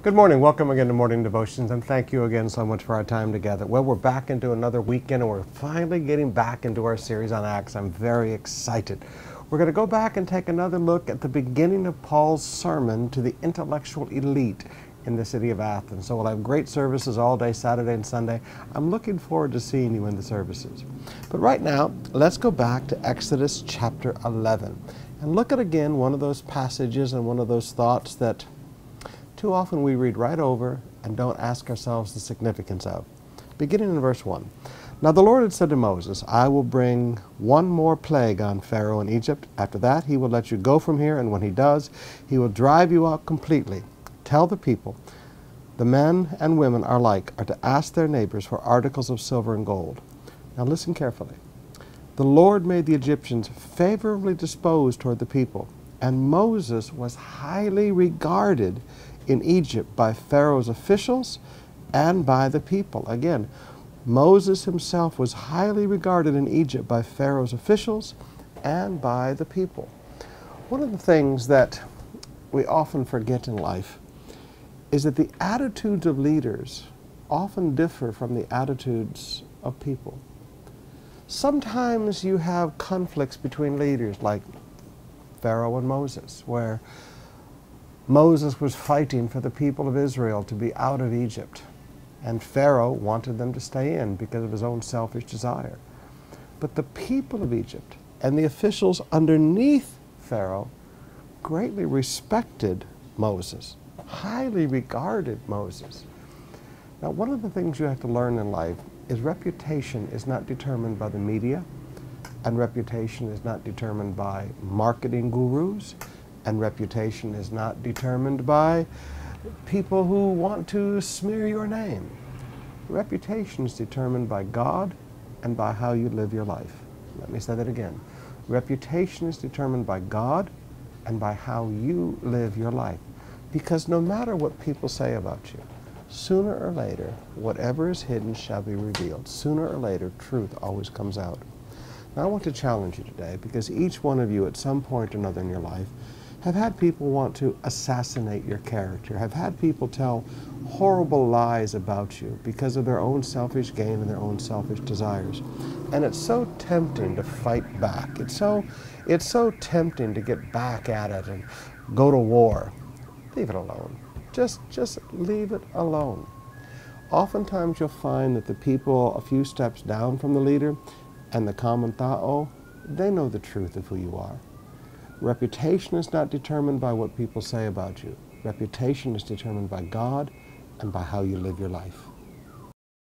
Good morning. Welcome again to Morning Devotions, and thank you again so much for our time together. Well, we're back into another weekend, and we're finally getting back into our series on Acts. I'm very excited. We're going to go back and take another look at the beginning of Paul's sermon to the intellectual elite in the city of Athens. So we'll have great services all day, Saturday and Sunday. I'm looking forward to seeing you in the services. But right now, let's go back to Exodus chapter 11 and look at again one of those passages and one of those thoughts that too often we read right over and don't ask ourselves the significance of. Beginning in verse 1. Now the Lord had said to Moses, I will bring one more plague on Pharaoh in Egypt. After that he will let you go from here, and when he does, he will drive you out completely. Tell the people, the men and women alike are to ask their neighbors for articles of silver and gold. Now listen carefully. The Lord made the Egyptians favorably disposed toward the people, and Moses was highly regarded in Egypt by Pharaoh's officials and by the people. Again, Moses himself was highly regarded in Egypt by Pharaoh's officials and by the people. One of the things that we often forget in life is that the attitudes of leaders often differ from the attitudes of people. Sometimes you have conflicts between leaders like Pharaoh and Moses, where Moses was fighting for the people of Israel to be out of Egypt, and Pharaoh wanted them to stay in because of his own selfish desire. But the people of Egypt and the officials underneath Pharaoh greatly respected Moses, highly regarded Moses. Now, one of the things you have to learn in life is reputation is not determined by the media, and reputation is not determined by marketing gurus, and reputation is not determined by people who want to smear your name. Reputation is determined by God and by how you live your life. Let me say that again. Reputation is determined by God and by how you live your life. Because no matter what people say about you, sooner or later, whatever is hidden shall be revealed. Sooner or later, truth always comes out. Now, I want to challenge you today, because each one of you at some point or another in your life have had people want to assassinate your character, have had people tell horrible lies about you because of their own selfish gain and their own selfish desires. And it's so tempting to fight back. It's so tempting to get back at it and go to war. Leave it alone. Just leave it alone. Oftentimes you'll find that the people a few steps down from the leader and the common tao, they know the truth of who you are. Reputation is not determined by what people say about you. Reputation is determined by God and by how you live your life.